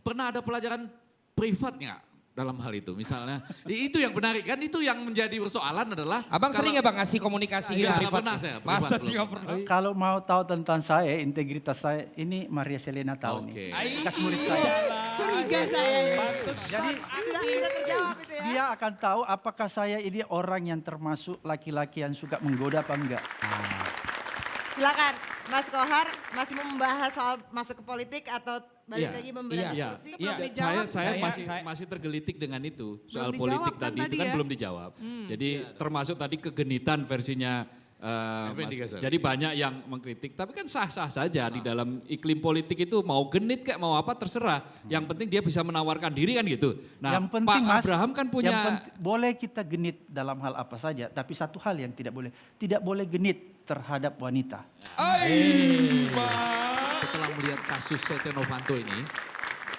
pernah ada pelajaran privat nggak dalam hal itu? Misalnya, itu yang menarik kan, itu yang menjadi persoalan adalah. Abang sering ya bang ngasih komunikasi Iya, privat? pernah saya. Masa privat sih belum nggak pernah? Kalau mau tahu tentang saya, integritas saya, ini Maria Selena tahu Oke. nih. Bekas murid saya. Curiga saya. Jadi Sudah terjawab itu ya. dia akan tahu apakah saya ini orang yang termasuk laki-laki yang suka menggoda apa enggak. Silakan Mas Kohar masih mau membahas soal masuk ke politik atau balik Iya. lagi memberantas Iya, korupsi? iya. Belum dijawab. Saya masih tergelitik dengan itu soal Belum politik dijawab kan tadi itu tadi kan ya? belum dijawab. Jadi termasuk tadi kegenitan versinya Effendi Ghazali. jadi banyak yang mengkritik, tapi kan sah-sah saja di dalam iklim politik itu mau genit kayak mau apa terserah. Yang penting dia bisa menawarkan diri kan gitu. Nah, yang penting Pak Mas, Abraham kan punya boleh kita genit dalam hal apa saja, tapi satu hal yang tidak boleh genit terhadap wanita. setelah melihat kasus Setia Novanto ini,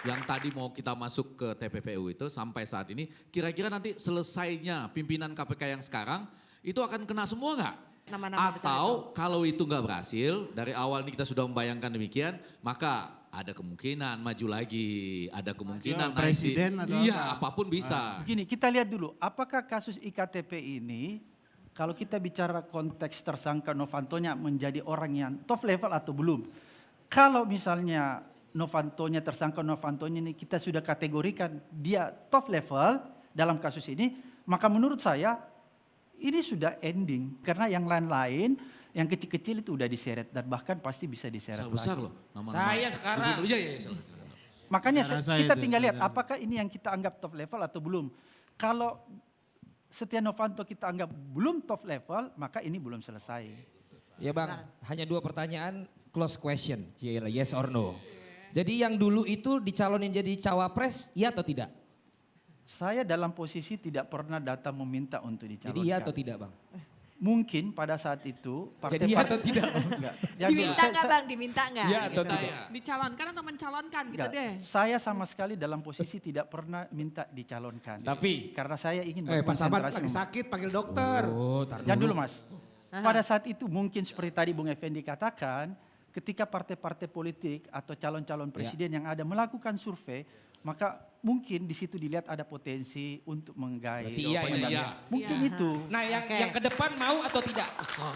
yang tadi mau kita masuk ke TPPU itu sampai saat ini, kira-kira nanti selesainya pimpinan KPK yang sekarang itu akan kena semua nggak? Nama-nama besar Atau kalau itu nggak berhasil, dari awal ini kita sudah membayangkan demikian, maka ada kemungkinan maju lagi, ada kemungkinan naik presiden atau iya, apa? apapun bisa. Begini, kita lihat dulu, apakah kasus IKTP ini, kalau kita bicara konteks tersangka Novantonya menjadi orang yang top level atau belum. Kalau misalnya tersangka Novantonya ini kita sudah kategorikan dia top level dalam kasus ini, maka menurut saya ini sudah ending. Karena yang lain-lain, yang kecil-kecil itu udah diseret dan bahkan pasti bisa diseret Besar lagi. loh. Nama-nama. Saya sekarang. Iya, iya, silakan. Makanya Saya rasa kita itu, tinggal lihat ada. apakah ini yang kita anggap top level atau belum. Kalau Setia Novanto kita anggap belum top level, maka ini belum selesai. Ya bang, hanya 2 pertanyaan, close question, Cila, yes or no. Jadi yang dulu itu dicalonin jadi cawapres, iya atau tidak? Saya dalam posisi tidak pernah datang meminta untuk Jadi dicalonkan. iya atau tidak bang? Mungkin pada saat itu Jadi iya atau tidak? Enggak. Yang dulu, Diminta nggak Bang? Diminta nggak? Iya atau Gitu. tidak? Dicalonkan atau mencalonkan gitu enggak. deh. Saya sama sekali dalam posisi tidak pernah minta dicalonkan. Tapi? Karena saya ingin Pak Samad berkonsentrasi. lagi sakit, panggil dokter. Oh, tar Jangan dulu Mas. Pada saat itu mungkin seperti tadi Bung Effendi katakan, ketika partai-partai politik atau calon-calon presiden yang ada melakukan survei, maka mungkin di situ dilihat ada potensi untuk menggait. Berarti iya, pendamping. iya. Mungkin Iya. itu. Nah yang, Oke. yang ke depan mau atau tidak? Mau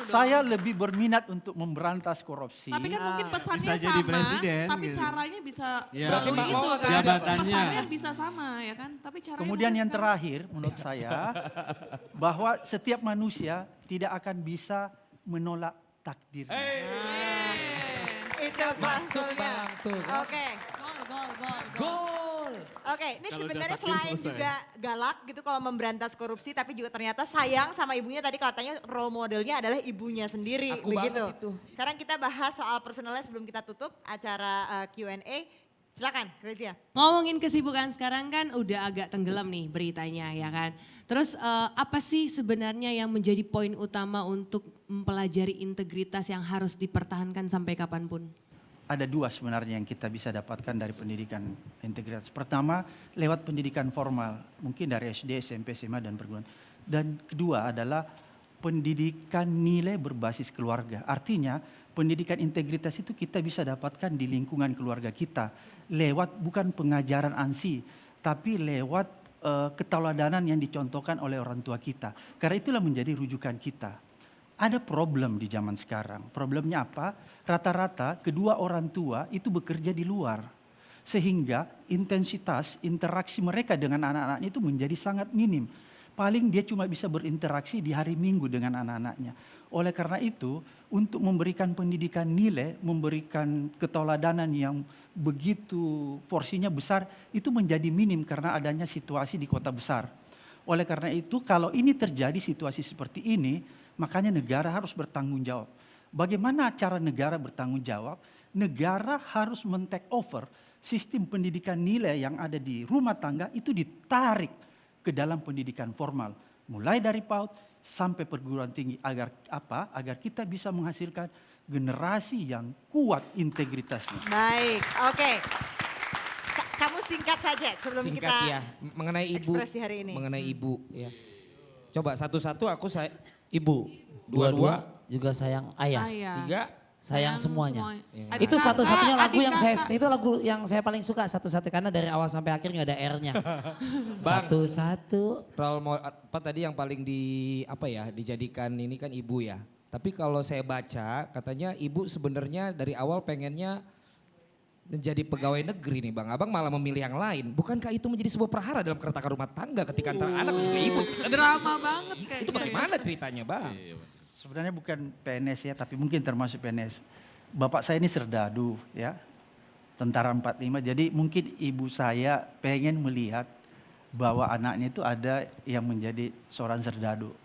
dong. Saya lebih berminat untuk memberantas korupsi. Tapi kan mungkin pesannya Bisa jadi sama, presiden, tapi gitu. caranya bisa Iya. Berarti melalui Mbak itu mau kan. jabatannya. Pesannya bisa sama ya kan, tapi caranya Kemudian mungkin yang sekarang. terakhir menurut saya, bahwa setiap manusia tidak akan bisa menolak takdir. Itu Masuk maksudnya. bang tuh. Oke. Gol. Oke, ini Kalau sebenarnya udah takdir selain selesai. juga galak gitu kalau memberantas korupsi, tapi juga ternyata sayang sama ibunya. Tadi katanya role modelnya adalah ibunya sendiri. Aku begitu. banget itu. Sekarang kita bahas soal personalnya sebelum kita tutup acara Q&A. Silakan, Kezia. Ngomongin kesibukan sekarang kan udah agak tenggelam nih beritanya ya kan. Terus apa sih sebenarnya yang menjadi poin utama untuk mempelajari integritas yang harus dipertahankan sampai kapanpun? Ada 2 sebenarnya yang kita bisa dapatkan dari pendidikan integritas. Pertama, lewat pendidikan formal, mungkin dari SD, SMP, SMA, dan perguruan. Dan kedua adalah pendidikan nilai berbasis keluarga. Artinya, pendidikan integritas itu kita bisa dapatkan di lingkungan keluarga kita. Lewat bukan pengajaran ANSI, tapi lewat keteladanan yang dicontohkan oleh orang tua kita. Karena itulah menjadi rujukan kita. Ada problem di zaman sekarang. Problemnya apa? Rata-rata kedua orang tua itu bekerja di luar. Sehingga intensitas interaksi mereka dengan anak-anaknya itu menjadi sangat minim. Paling dia cuma bisa berinteraksi di hari Minggu dengan anak-anaknya. Oleh karena itu, untuk memberikan pendidikan nilai, memberikan keteladanan yang begitu porsinya besar, itu menjadi minim karena adanya situasi di kota besar. Oleh karena itu, kalau ini terjadi situasi seperti ini, makanya negara harus bertanggung jawab. Bagaimana cara negara bertanggung jawab? Negara harus men-take over sistem pendidikan nilai yang ada di rumah tangga itu ditarik ke dalam pendidikan formal. Mulai dari PAUD sampai perguruan tinggi agar apa? Agar kita bisa menghasilkan generasi yang kuat integritasnya. Baik, oke. Kamu singkat saja sebelum Singkat kita ya, mengenai ibu. ekspresi hari ini. Mengenai ibu ya. Coba satu-satu aku saya, Ibu, Dua-dua. juga sayang ayah. Ayah. 3, Sayang semuanya. Adik Itu kakak, satu-satunya lagu adik yang saya kakak. itu lagu yang saya paling suka satu-satu karena dari awal sampai akhir nggak ada R-nya. Bang. Satu-satu. Apa tadi yang paling dijadikan ini kan ibu ya. Tapi kalau saya baca katanya ibu sebenarnya dari awal pengennya menjadi pegawai negeri nih Bang. Abang malah memilih yang lain. Bukankah itu menjadi sebuah perhara dalam keretakan rumah tangga ketika antara anak dan juga ibu? Drama banget kayaknya. Itu bagaimana ceritanya Bang? Sebenarnya bukan PNS ya, tapi mungkin termasuk PNS. Bapak saya ini serdadu ya, tentara 45. Jadi mungkin ibu saya pengen melihat bahwa anaknya itu ada yang menjadi seorang serdadu,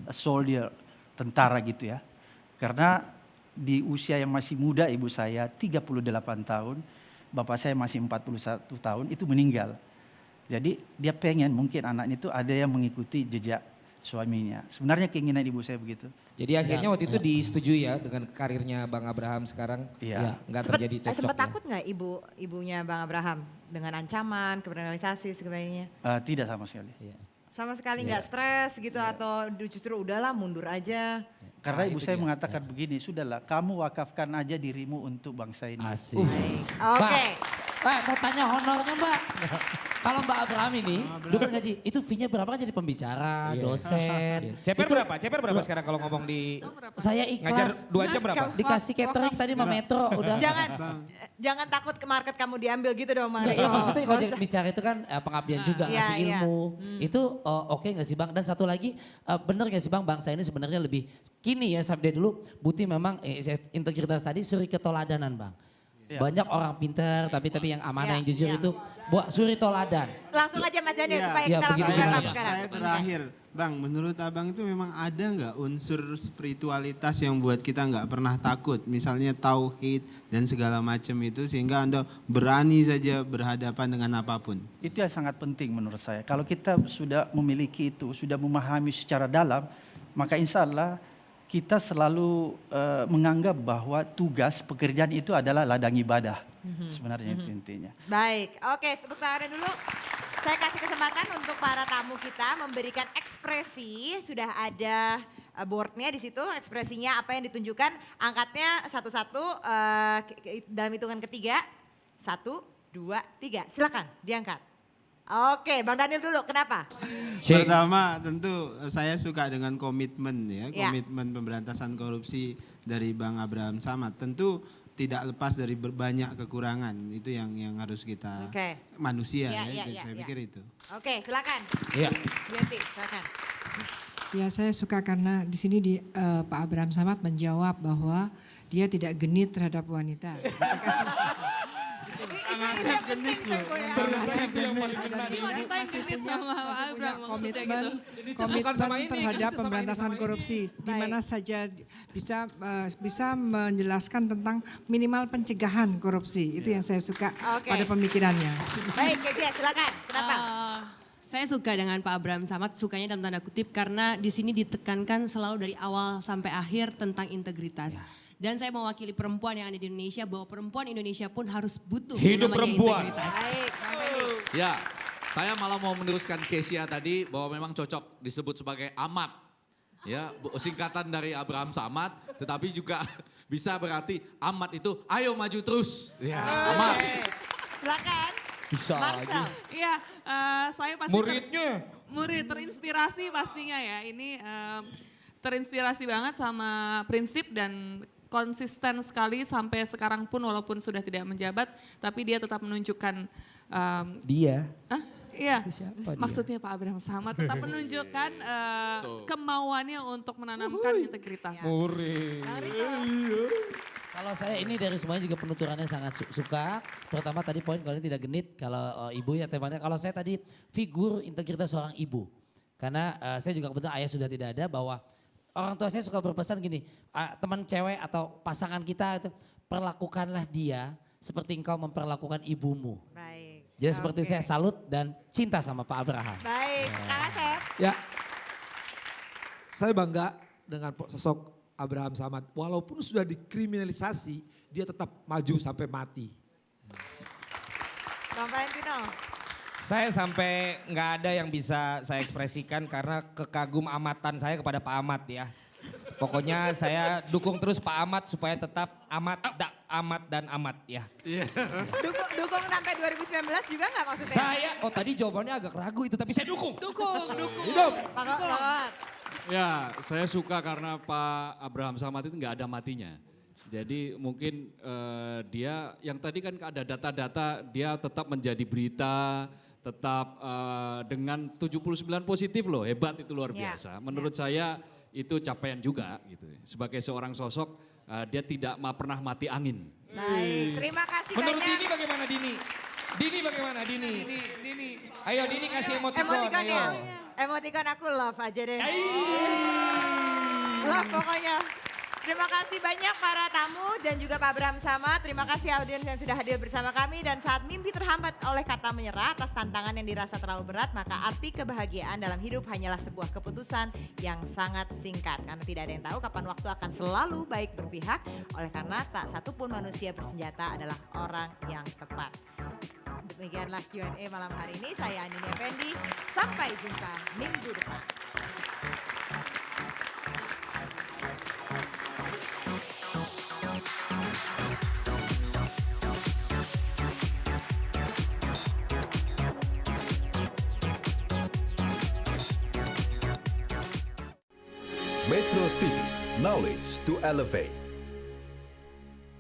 a soldier, tentara gitu ya. Karena di usia yang masih muda ibu saya 38 tahun, bapak saya masih 41 tahun itu meninggal. Jadi dia pengen mungkin anaknya itu ada yang mengikuti jejak suaminya. Sebenarnya keinginan ibu saya begitu. Jadi akhirnya waktu itu disetujui ya dengan karirnya Bang Abraham sekarang. Iya. Nggak terjadi cekcok Sempat ya. takut nggak ibunya Bang Abraham dengan ancaman, kriminalisasi sebagainya? Tidak sama sekali. Sama sekali nggak stres gitu atau justru udahlah mundur aja. Karena Nah, ibu itu saya dia. mengatakan begini, sudahlah kamu wakafkan aja dirimu untuk bangsa ini. Asik. Oke. Mau tanya honornya Mbak. Kalau Mbak Abraham ini, dulu gaji, itu fee-nya berapa kan jadi pembicara, dosen. CPR Itu berapa? CPR berapa sekarang kalau ngomong di Saya ngajar ikhlas. 2 jam berapa? Dikasih catering tadi sama Metro udah. Jangan takut ke market kamu diambil gitu dong Mas. Ya, maksudnya kalau dia bicara itu kan pengabdian juga, Iya, ngasih iya. ilmu. Itu oke nggak sih Bang? Dan satu lagi, bener nggak sih Bang, bangsa ini sebenarnya lebih, kini ya sampai dulu, Buti memang integritas tadi suri ketoladanan Bang. Banyak orang pintar, tapi yang amanah, Iya, yang jujur iya. itu buat suri toladan. Langsung aja Mas Daniel Iya. supaya Iya, kita begitu langsung juga. wrap up Iya. sekarang. Saya terakhir, Bang, menurut Abang itu memang ada nggak unsur spiritualitas yang buat kita nggak pernah takut, misalnya tauhid dan segala macam itu sehingga Anda berani saja berhadapan dengan apapun. Itu yang sangat penting menurut saya. Kalau kita sudah memiliki itu, sudah memahami secara dalam, maka insya Allah kita selalu menganggap bahwa tugas pekerjaan itu adalah ladang ibadah. Sebenarnya itu intinya. Baik, oke tepuk tangan dulu. Saya kasih kesempatan untuk para tamu kita memberikan ekspresi. Sudah ada boardnya di situ, ekspresinya apa yang ditunjukkan. Angkatnya satu-satu dalam hitungan ketiga. 1, 2, 3. Silakan diangkat. Oke, Bang Daniel dulu. Kenapa? Pertama tentu saya suka dengan komitmen ya, Ya. komitmen pemberantasan korupsi dari Bang Abraham Samad. Tentu tidak lepas dari banyak kekurangan, itu yang harus kita Oke. manusia Ya, ya, ya, saya ya. pikir itu. Oke, silakan. Iya. Yanti, silakan. Ya saya suka karena di sini Pak Abraham Samad menjawab bahwa dia tidak genit terhadap wanita. Asep genit loh. Ini wanita yang genit sama Pak Abraham maksudnya Komitmen, gitu. bukan sama ini, terhadap itu sama pemberantasan ini. korupsi, di Baik. mana saja bisa menjelaskan tentang minimal pencegahan korupsi. Itu yang saya suka Oke. pada pemikirannya. Baik, Kezia, silakan. Kenapa? Saya suka dengan Pak Abraham Samad, sukanya dalam tanda kutip karena di sini ditekankan selalu dari awal sampai akhir tentang integritas. Dan saya mewakili perempuan yang ada di Indonesia bahwa perempuan Indonesia pun harus butuh yang Hidup namanya perempuan. integritas. Baik, Bang Fendi. Ya, saya malah mau meneruskan Kesia tadi bahwa memang cocok disebut sebagai amat. Ya, singkatan dari Abraham Samad, tetapi juga bisa berarti amat itu ayo maju terus. Ya, amat. Silakan. Bisa Marcel. Iya, saya pasti murid terinspirasi pastinya ya. Ini terinspirasi banget sama prinsip dan konsisten sekali sampai sekarang pun walaupun sudah tidak menjabat, tapi dia tetap menunjukkan Dia. iya, Siapa dia? maksudnya Pak Abraham Samad tetap menunjukkan kemauannya untuk menanamkan integritas. Murid. Bang Rito. Kalau saya ini dari semuanya juga penuturannya sangat suka, terutama tadi poin kalau ini tidak genit, kalau ibu ya temanya. Kalau saya tadi figur integritas seorang ibu, karena saya juga kebetulan ayah sudah tidak ada, bahwa orang tua saya suka berpesan gini, teman cewek atau pasangan kita itu perlakukanlah dia seperti engkau memperlakukan ibumu. Baik. Jadi seperti Oke. saya salut dan cinta sama Pak Abraham. Baik, Kang Asep. Ya, saya bangga dengan sosok Abraham Samad. Walaupun sudah dikriminalisasi, dia tetap maju sampai mati. Bang Valentino. Saya sampai nggak ada yang bisa saya ekspresikan karena kekagum amatan saya kepada Pak Ahmad ya. Pokoknya saya dukung terus Pak Ahmad supaya tetap amat dan amat ya. Dukung sampai 2019 juga nggak maksudnya? Saya, tadi jawabannya agak ragu itu tapi saya dukung. Dukung. Pak Gawat. Ya, saya suka karena Pak Abraham Samad itu nggak ada matinya. Jadi mungkin dia yang tadi kan ada data-data dia tetap menjadi berita, tetap dengan 79 positif loh, hebat itu luar biasa. Menurut saya itu capaian juga gitu. Sebagai seorang sosok dia tidak pernah mati angin. Baik, terima kasih Menurut banyak. Dini bagaimana Dini? Dini bagaimana Dini? Dini. Ayo Dini kasih emoticon. Emoticon Ayo. ya? Emoticon aku love aja deh. Love pokoknya. Terima kasih banyak para tamu dan juga Pak Abraham Samad. Terima kasih audiens yang sudah hadir bersama kami. Dan saat mimpi terhambat oleh kata menyerah atas tantangan yang dirasa terlalu berat, maka arti kebahagiaan dalam hidup hanyalah sebuah keputusan yang sangat singkat. Karena tidak ada yang tahu kapan waktu akan selalu baik berpihak. Oleh karena tak satupun manusia bersenjata adalah orang yang tepat. Demikianlah Q&A malam hari ini. Saya Anini Effendi. Sampai jumpa minggu depan. Metro TV, knowledge to elevate.